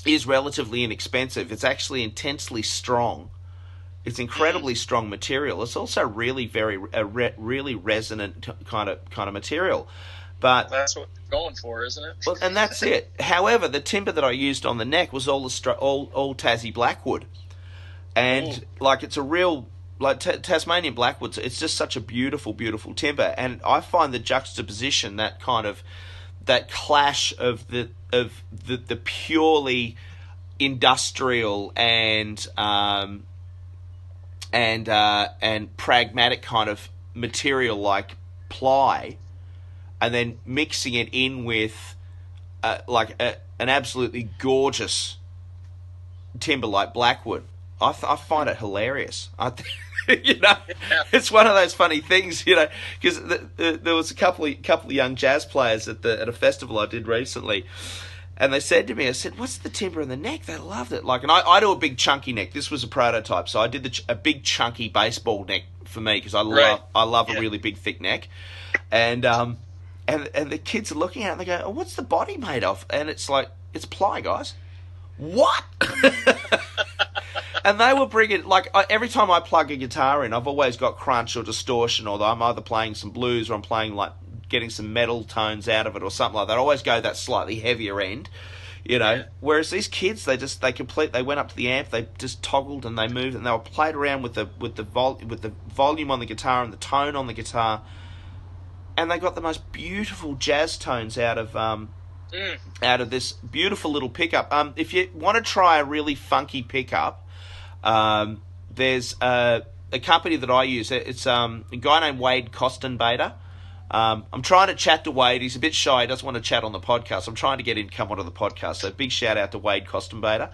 is relatively inexpensive, it's actually intensely strong. It's incredibly strong material. It's also really really resonant kind of material. But that's what they're going for, isn't it? Well, and that's it. However, the timber that I used on the neck was all Tassie Blackwood, and it's a real Tasmanian Blackwood. It's just such a beautiful timber, and I find the juxtaposition, that clash of the purely industrial and pragmatic kind of material like ply, and then mixing it in with an absolutely gorgeous timber like Blackwood. I find it hilarious. It's one of those funny things, because there was a couple of young jazz players at a festival I did recently, and they said to me, I said, "What's the timber in the neck?" They loved it. And I do a big chunky neck. This was a prototype, so I did a big chunky baseball neck for me, because I love a really big thick neck, and the kids are looking at it and they go, "Oh, what's the body made of?" And it's like, "It's ply, guys." What? And they were bringing, every time I plug a guitar in, I've always got crunch or distortion, or I'm either playing some blues or I'm playing getting some metal tones out of it or something like that. I always go that slightly heavier end, Whereas these kids, they went up to the amp, they just toggled and they moved and they were played around with the volume on the guitar and the tone on the guitar, and they got the most beautiful jazz tones out of this beautiful little pickup. If you want to try a really funky pickup, there's a company that I use. It's a guy named Wade Kostenbader. I'm trying to chat to Wade. He's a bit shy. He doesn't want to chat on the podcast. I'm trying to get him to come onto the podcast. So big shout out to Wade Kostenbader.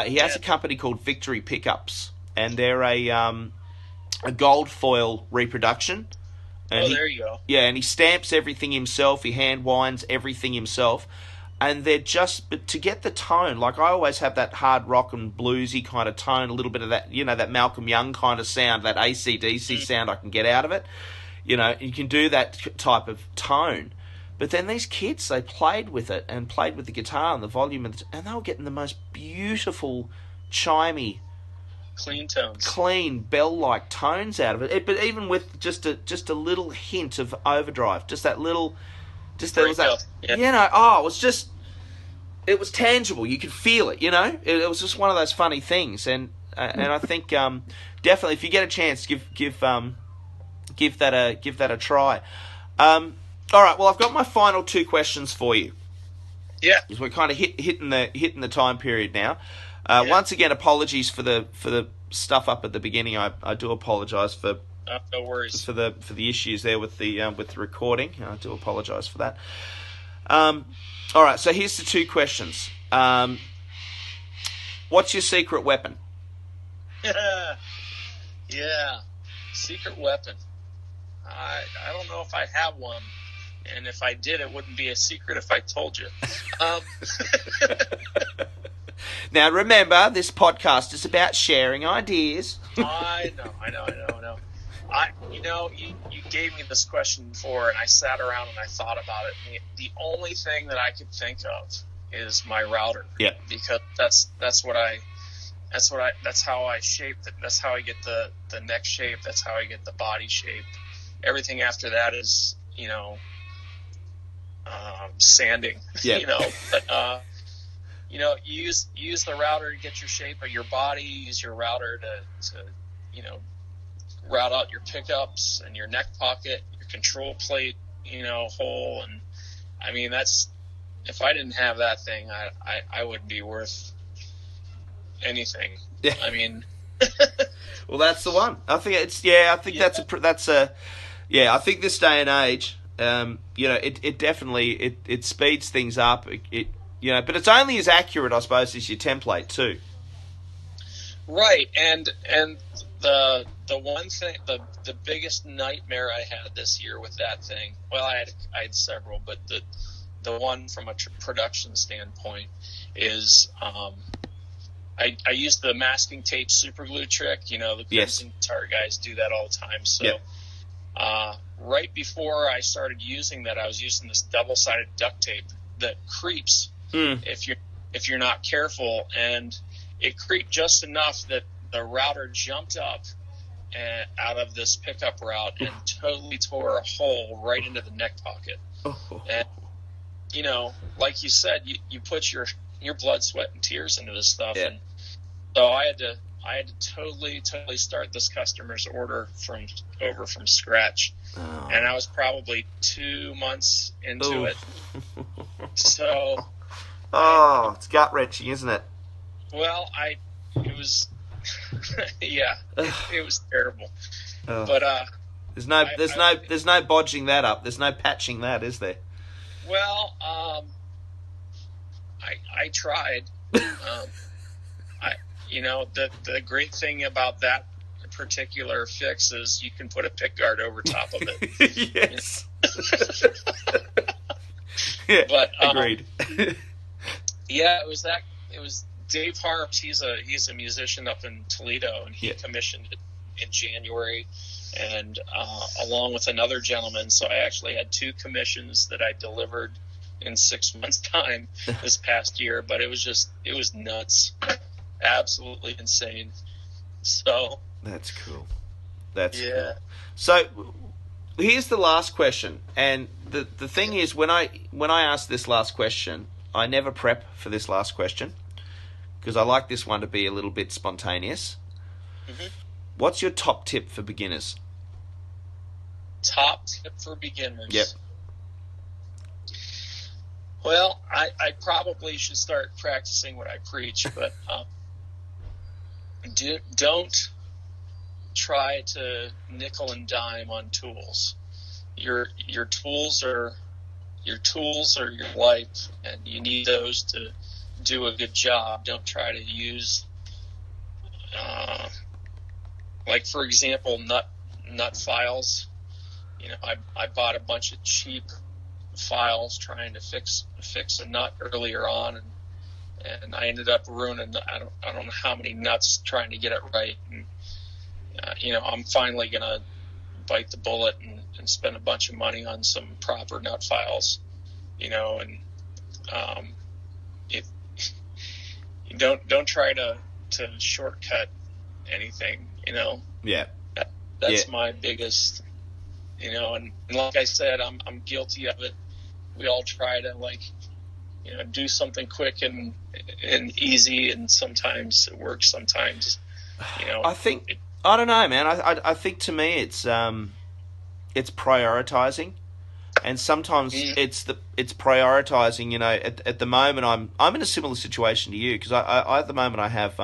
He has a company called Victory Pickups, and they're a gold foil reproduction. And there you go. Yeah, and he stamps everything himself. He hand winds everything himself. And they're but to get the tone, I always have that hard rock and bluesy kind of tone, a little bit of that, that Malcolm Young kind of sound, that AC/DC sound I can get out of it. You can do that type of tone. But then these kids, they played with it and played with the guitar and the volume, and they were getting the most beautiful, chimey, clean bell-like tones out of it. But even with just a little hint of overdrive, just that little, there was that, it was tangible. You could feel it. It was just one of those funny things, and I think definitely if you get a chance, give that a try. All right. Well, I've got my final two questions for you. Yeah. Because we're kind of hitting the time period now. Once again, apologies for the stuff up at the beginning. I do apologise for no worries for the issues there with the recording. I do apologise for that. All right. So here's the two questions. What's your secret weapon? Yeah. Secret weapon. I don't know if I have one, and if I did, it wouldn't be a secret if I told you. Now, remember, this podcast is about sharing ideas. I know. You gave me this question before, and I sat around and I thought about it. And the only thing that I could think of is my router. Yeah. Because that's how I shape it. That's how I get the neck shape. That's how I get the body shape. Everything after that is, sanding. Yeah. But you use the router to get your shape of your body. Use your router to route out your pickups and your neck pocket, your control plate, hole. And I mean, if I didn't have that thing, I wouldn't be worth anything. Yeah. I mean, well, that's the one. I think I think this day and age, it definitely it speeds things up. But it's only as accurate, I suppose, as your template too. Right, and the one thing, the biggest nightmare I had this year with that thing. Well, I had several, but the one from a production standpoint is I used the masking tape super glue trick. The crimson guitar guys do that all the time. So right before I started using that, I was using this double-sided duct tape that creeps if you're not careful, and it creeped just enough that the router jumped up out of this pickup route and totally tore a hole right into the neck pocket. And like you said, you put your blood, sweat, and tears into this stuff, and so I had to totally start this customer's order from scratch, and I was probably 2 months into it. So, it's gut wrenching, isn't it? Well, it was, it was terrible. But there's no bodging that up. There's no patching that, is there? Well, I tried. The great thing about that particular fix is you can put a pick guard over top of it. Yes. Yeah, but agreed. It was Dave Harms. He's a musician up in Toledo, and he commissioned it in January, and along with another gentleman. So I actually had 2 commissions that I delivered in 6 months' time this past year. But it was nuts, absolutely insane. So that's cool. That's cool. So here's the last question, and the thing is, when I ask this last question, I never prep for this last question because I like this one to be a little bit spontaneous. Mm-hmm. What's your top tip for beginners? Top tip for beginners? Yep. Well, I probably should start practicing what I preach, but don't try to nickel and dime on tools. Your tools are your life, and you need those to do a good job. Don't try to use, like for example, nut files. I bought a bunch of cheap files trying to fix a nut earlier on, and I ended up ruining I don't know how many nuts trying to get it right. And I'm finally gonna bite the bullet and spend a bunch of money on some proper nut files. And you don't try to shortcut anything. Yeah. That's my biggest. And like I said, I'm guilty of it. We all try to do something quick and easy, and sometimes it works. Sometimes, I think I don't know, man. I think to me it's prioritizing, and sometimes it's prioritizing. At the moment I'm in a similar situation to you because I at the moment I have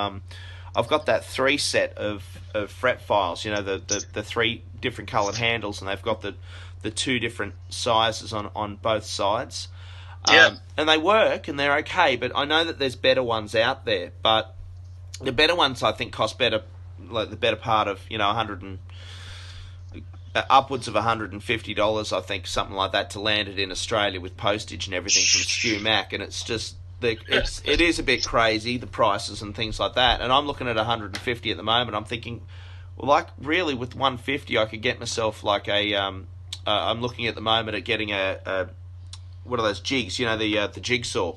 I've got that 3 set of fret files. The 3 different coloured handles, and they've got the 2 different sizes on both sides. And they work and they're okay, but I know that there's better ones out there. But the better ones I think cost better, like the better part of upwards of $150. I think something like that to land it in Australia with postage and everything from Stu Mac, and it's just it is a bit crazy, the prices and things like that. And I'm looking at $150 at the moment. I'm thinking, well, like really with $150 I could get myself like a I'm looking at the moment at getting a what are those jigs? The jigsaw.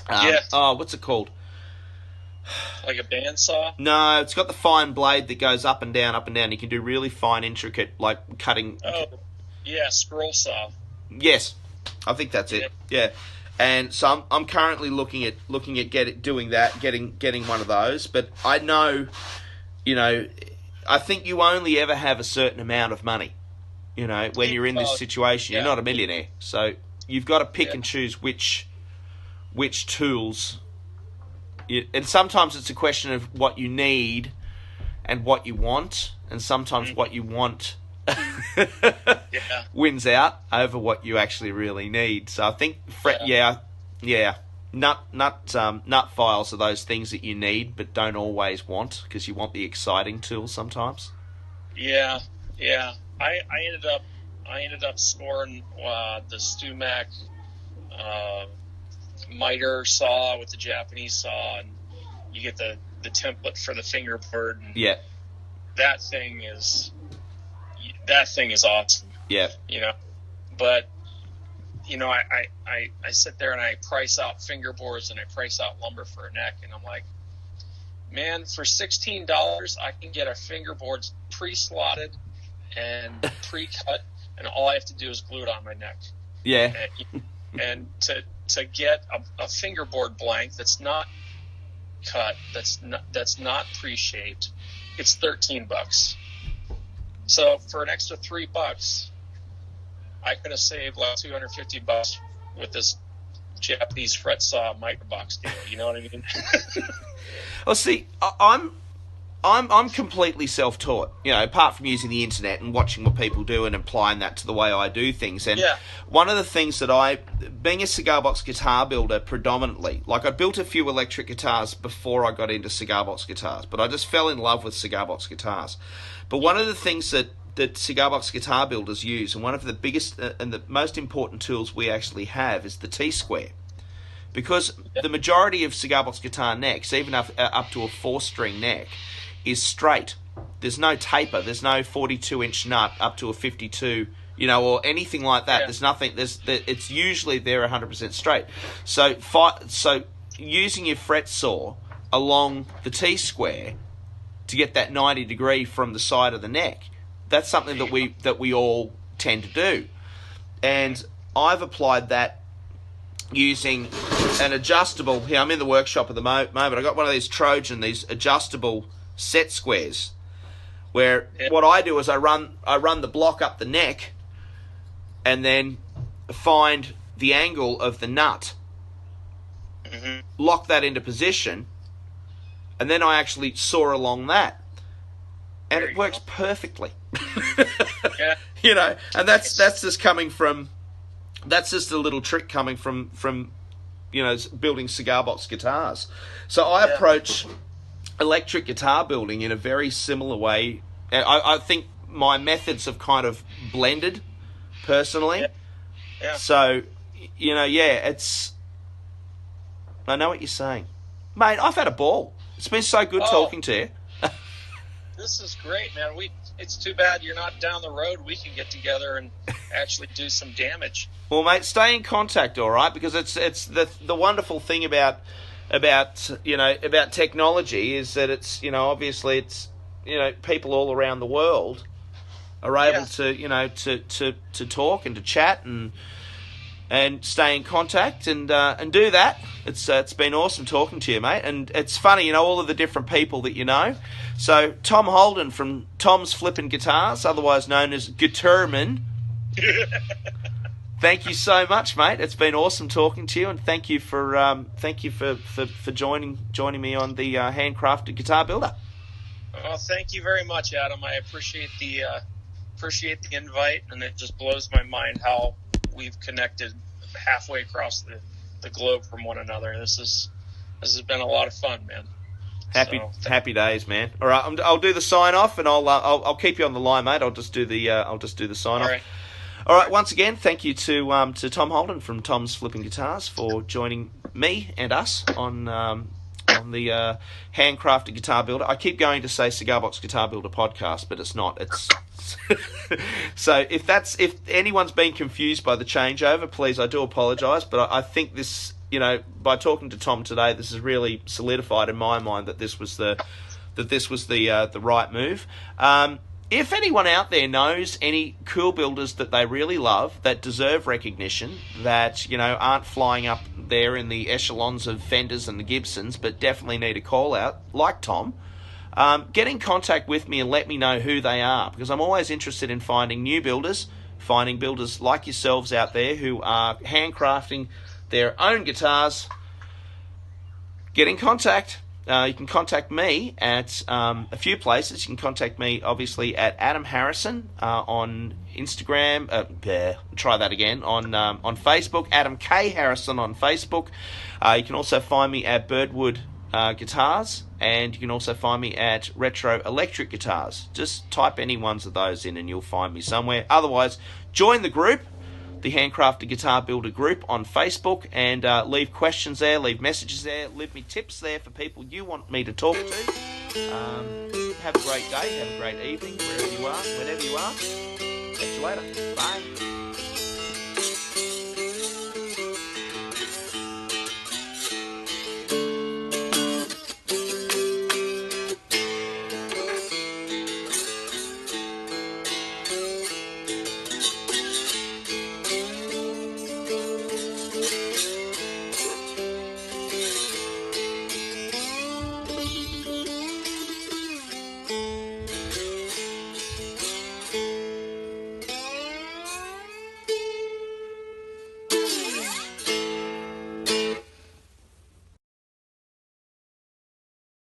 Oh, what's it called? Like a bandsaw? No, it's got the fine blade that goes up and down, up and down. You can do really fine, intricate, like cutting. Oh, yeah, scroll saw. Yes, I think that's it. Yeah, and so I'm currently looking at getting one of those. But I know, I think you only ever have a certain amount of money. When you're in this situation, you're not a millionaire, so you've got to pick and choose which tools. And sometimes it's a question of what you need and what you want, and sometimes what you want wins out over what you actually really need. So I think nut files are those things that you need but don't always want, because you want the exciting tools sometimes. Yeah. I ended up scoring the Stumac miter saw with the Japanese saw, and you get the template for the fingerboard. And that thing is awesome. Yeah. But I sit there and I price out fingerboards and I price out lumber for a neck, and I'm like, man, for $16 I can get a fingerboard pre-slotted and pre-cut, and all I have to do is glue it on my neck. Yeah. And to get a fingerboard blank that's not cut, that's not pre-shaped, it's $13. So for an extra $3, I could have saved like $250 with this Japanese fret saw microbox deal. You know what I mean? Well, see, I'm completely self-taught, apart from using the internet and watching what people do and applying that to the way I do things. And one of the things that being a cigar box guitar builder predominantly, like I built a few electric guitars before I got into cigar box guitars, but I just fell in love with cigar box guitars. But one of the things that cigar box guitar builders use, and one of the biggest and the most important tools we actually have, is the T-square. Because the majority of cigar box guitar necks, even up to a 4-string neck, is straight. There's no taper. There's no 42-inch nut up to a 52, or anything like that. There's nothing. It's usually they're 100% straight. So using your fret saw along the T-square to get that 90 degree from the side of the neck, that's something that we all tend to do. And I've applied that using an adjustable. Here, I'm in the workshop at the moment. I got one of these Trojan, these adjustable set squares, where what I do is I run the block up the neck, and then find the angle of the nut, lock that into position, and then I actually saw along that, and it works perfectly. And that's just coming from. That's just a little trick coming from building cigar box guitars. So I approach electric guitar building in a very similar way. I think my methods have kind of blended personally. So, it's... I know what you're saying. Mate, I've had a ball. It's been so good talking to you. This is great, man. It's too bad you're not down the road. We can get together and actually do some damage. Well, mate, stay in contact, all right? Because it's the wonderful thing about technology is that it's obviously it's people all around the world are able to talk and to chat and stay in contact and do that. It's been awesome talking to you, mate. And it's funny, all of the different people that you know. So Tom Holden from Tom's Flippin' Guitars, otherwise known as Guitarman. Thank you so much, mate. It's been awesome talking to you, and thank you for joining me on the Handcrafted Guitar Builder. Well, thank you very much, Adam. I appreciate the invite, and it just blows my mind how we've connected halfway across the globe from one another. This has been a lot of fun, man. Happy days, man. All right, I'll do the sign off, and I'll keep you on the line, mate. I'll just do the sign off. All right. Once again, thank you to Tom Holden from Tom's Flipping Guitars for joining me and us on the Handcrafted Guitar Builder. I keep going to say Cigar Box Guitar Builder podcast, but it's not. It's so if anyone's been confused by the changeover, please, I do apologise, but I think this, by talking to Tom today, this has really solidified in my mind that this was the right move. If anyone out there knows any cool builders that they really love, that deserve recognition, that aren't flying up there in the echelons of Fenders and the Gibsons, but definitely need a call out, like Tom, get in contact with me and let me know who they are, because I'm always interested in finding new builders, finding builders like yourselves out there who are handcrafting their own guitars. Get in contact. You can contact me at a few places. You can contact me, obviously, at Adam Harrison on Instagram. Try that again. On Facebook, Adam K. Harrison on Facebook. You can also find me at Birdwood Guitars, and you can also find me at Retro Electric Guitars. Just type any ones of those in and you'll find me somewhere. Otherwise, join the group, the Handcrafted Guitar Builder group on Facebook, and leave questions there, leave messages there, leave me tips there for people you want me to talk to. Have a great day, have a great evening, wherever you are, whenever you are. Catch you later. Bye.